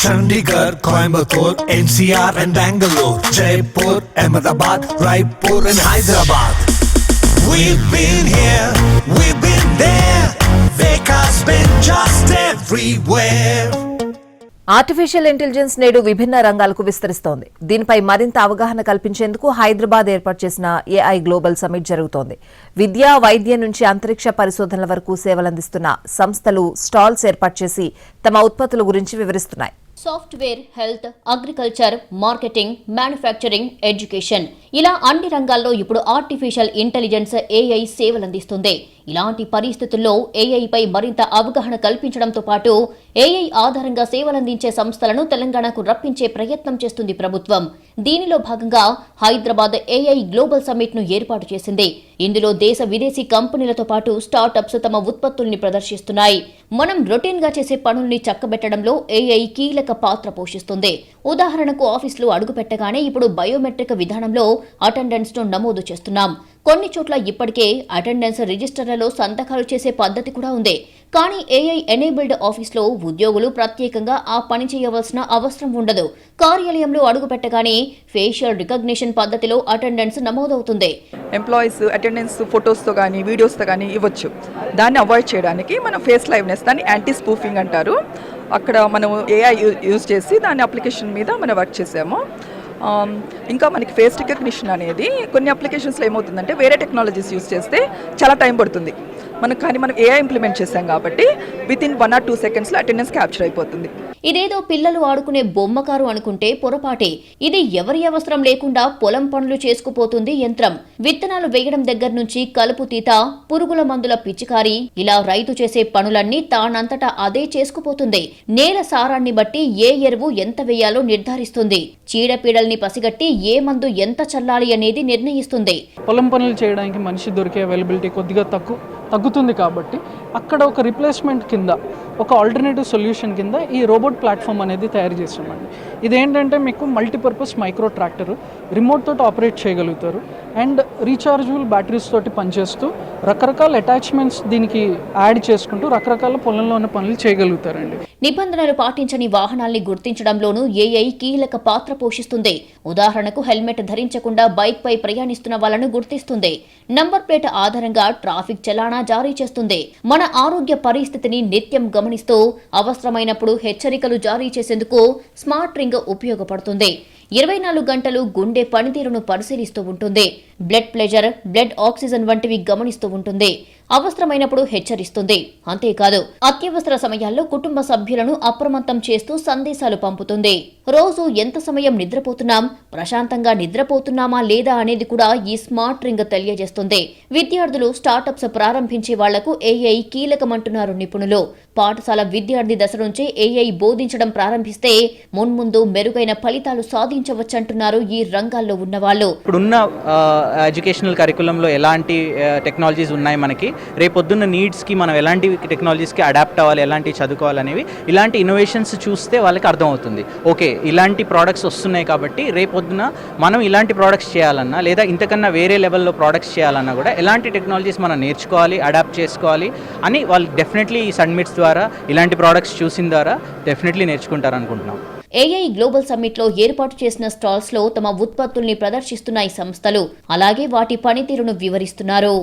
Chandigarh, Coimbatore, NCR and Bangalore, Jaipur, Ahmedabad, Raipur and Hyderabad. We've been here, we've been there, Veka's been just everywhere. Artificial intelligence నేడు విభిన్న రంగాలకు విస్తరిస్తోంది. దీనిపై మరింత అవగాహన కల్పించేందుకు హైదరాబాద్ ఏర్పాటు చేసిన ఏఐ గ్లోబల్ సమిట్ జరుగుతోంది. విద్య, వైద్యం నుంచి అంతరిక్ష పరిశోధనల వరకు సేవలందిస్తున్న సంస్థలు స్టాల్స్ ఏర్పాటు చేసి తమ ఉత్పత్తుల గురించి వివరిస్తున్నాయి. Software, health, agriculture, marketing, manufacturing, education ఇలా అన్ని రంగాల్లో ఇప్పుడు ఆర్టిఫిషియల్ ఇంటెలిజెన్స్ ఏఐ సేవలందిస్తుంది. ఇలాంటి పరిస్థితుల్లో ఏఐపై మరింత అవగాహన కల్పించడంతో పాటు ఏఐ ఆధారంగా సేవలందించే సంస్థలను తెలంగాణకు రప్పించే ప్రయత్నం చేస్తుంది ప్రభుత్వం. దీనిలో భాగంగా హైదరాబాద్ ఏఐ గ్లోబల్ సమ్మిట్ ను ఏర్పాటు చేసింది. ఇందులో దేశ విదేశీ కంపెనీలతో పాటు స్టార్టప్స్ తమ ఉత్పత్తుల్ని ప్రదర్శిస్తున్నాయి. మనం రొటీన్ గా చేసే పనుల్ని చక్కబెట్టడంలో ఏఐ కీలక పాత్ర పోషిస్తుంది. ఉదాహరణకు ఆఫీసులో అడుగుపెట్టగానే ఇప్పుడు బయోమెట్రిక్ విధానంలో అటెండెన్స్ ను నమోదు చేస్తున్నాం. కొన్ని చోట్ల ఇప్పటికే అటెండెన్స్ రిజిస్టర్లలో సంతకాలు చేసే పద్ధతి కూడా ఉంది. కానీ ఏఐ ఎనేబుల్డ్ ఆఫీస్లో ఉద్యోగులు ప్రత్యేకంగా ఆ పని చేయవలసిన అవసరం ఉండదు. కార్యాలయంలో అడుగుపెట్టగానే ఫేషియల్ రికగ్నిషన్ పద్ధతిలో అటెండెన్స్ నమోదవుతుంది. ఎంప్లాయీస్ అటెండెన్స్ ఫొటోస్తో కానీ వీడియోస్తో కానీ ఇవ్వచ్చు. దాన్ని అవాయిడ్ చేయడానికి మనం ఫేస్ లైవ్నెస్, దాన్ని యాంటీ స్పూఫింగ్ అంటారు. అక్కడ మనం ఏఐ యూజ్ చేసి దాని అప్లికేషన్ మీద మనం వర్క్ చేసాము. ఇంకా మనకి ఫేస్ రికగ్నిషన్ అనేది కొన్ని అప్లికేషన్స్లో ఏమవుతుందంటే వేరే టెక్నాలజీస్ యూజ్ చేస్తే చాలా టైం పడుతుంది కానీ మనం ఏఐ ఇంప్లిమెంట్ చేసాం కాబట్టి within 1 or 2 seconds attendance capture అయిపోతుంది. ఇదేదో పిల్లలు ఆడుకునే బొమ్మకారు అనుకుంటే పొరపాటే. ఇది ఎవరి అవసరం లేకుండా పొలం పనులు చేసుకుపోతుంది యంత్రం. విత్తనాలు వేయడం దగ్గర నుంచి కలుపు తీత, పురుగుల మందుల పిచికారీ ఇలా రైతు చేసే పనులన్నీ తానంతటా అదే చేసుకుపోతుంది. నేల సారాన్ని బట్టి ఏ ఎరువు ఎంత వేయాలో నిర్ధారిస్తుంది. చీడపీడల్ని పసిగట్టి ఏ మందు ఎంత చల్లాలి అనేది నిర్ణయిస్తుంది. పొలం పనులు చేయడానికి మనిషి దొరికే అవైలబిలిటీ కొద్దిగా తగ్గుతుంది కాబట్టి అక్కడ ఒక రిప్లేస్మెంట్ కింద, ఒక ఆల్టర్నేటివ్ సొల్యూషన్ కింద ఈ రోబోట్ ప్లాట్ఫామ్ అనేది తయారు చేసామండి. ఇదేంటంటే మీకు మల్టీపర్పస్ మైక్రో ట్రాక్టర్, రిమోట్ తోటి ఆపరేట్ చేయగలుగుతారు అండ్ రీఛార్జబుల్ బ్యాటరీస్ తోటి పనిచేస్తూ రకరకాల అటాచ్మెంట్స్ దీనికి యాడ్ చేసుకుంటూ రకరకాల పొలంలో ఉన్న పనులు చేయగలుగుతారండి. నిబంధనలు పాటించని వాహనాల్ని గుర్తించడంలోనూ ఏఐ కీలక పాత్ర పోషిస్తుంది. ఉదాహరణకు హెల్మెట్ ధరించకుండా బైక్ పై ప్రయాణిస్తున్న వాళ్ళను గుర్తిస్తుంది. నంబర్ ప్లేట్ ఆధారంగా ట్రాఫిక్ చలానా జారీ చేస్తుంది. మన ఆరోగ్య పరిస్థితిని నిత్యం గమనిస్తూ అవసరమైనప్పుడు హెచ్చరికలు జారీ చేసేందుకు స్మార్ట్ రింగ్ ఉపయోగపడుతుంది. 24 గంటలు గుండె పనితీరును పరిశీలిస్తూ ఉంటుంది. బ్లడ్ ప్రెషర్, బ్లడ్ ఆక్సిజన్ వంటివి గమనిస్తూ ఉంటుంది. అవసరమైనప్పుడు హెచ్చరిస్తుంది. అంతేకాదు అత్యవసర సమయాల్లో కుటుంబ సభ్యులను అప్రమత్తం చేస్తూ సందేశాలు పంపుతుంది. రోజు ఎంత సమయం నిద్రపోతున్నాం, ప్రశాంతంగా నిద్రపోతున్నామా లేదా అనేది కూడా ఈ స్మార్ట్ రింగ్ తెలియజేస్తుంది. విద్యార్థులు, స్టార్టప్స్ ప్రారంభించే వాళ్లకు ఏఐ కీలకమంటున్నారు నిపుణులు. పాఠశాల విద్యార్థి దశ నుంచే ఏఐ బోధించడం ప్రారంభిస్తే మున్ముందు మెరుగైన ఫలితాలు సాధించవచ్చంటున్నారు ఈ రంగాల్లో ఉన్నవాళ్లు. ఇప్పుడున్న ఎడ్యుకేషనల్ కరికులంలో ఎలాంటి టెక్నాలజీస్ ఉన్నాయి, మనకి రేపొద్దున్న నీడ్స్కి మనం ఎలాంటి టెక్నాలజీస్కి అడాప్ట్ అవ్వాలి, ఎలాంటి చదువుకోవాలనేవి ఇలాంటి ఇన్నోవేషన్స్ చూస్తే వాళ్ళకి అర్థమవుతుంది. ఓకే, ఇలాంటి ప్రోడక్ట్స్ వస్తున్నాయి కాబట్టి రేపొద్దున మనం ఇలాంటి ప్రోడక్ట్స్ చేయాలన్నా లేదా ఇంతకన్నా వేరే లెవెల్లో ప్రోడక్ట్స్ చేయాలన్నా కూడా ఎలాంటి టెక్నాలజీస్ మనం నేర్చుకోవాలి, అడాప్ట్ చేసుకోవాలి అని వాళ్ళు డెఫినెట్లీ ఈ సబ్మిట్స్ ద్వారా, ఇలాంటి ప్రోడక్ట్స్ చూసిన ద్వారా డెఫినెట్లీ నేర్చుకుంటారు అనుకుంటున్నాం. ఏఐ గ్లోబల్ సమ్మిట్ లో ఏర్పాటు చేసిన స్టాల్స్ లో తమ ఉత్పత్తుల్ని ప్రదర్శిస్తున్న ఈ సంస్థలు అలాగే వాటి పనితీరును వివరిస్తున్నారు.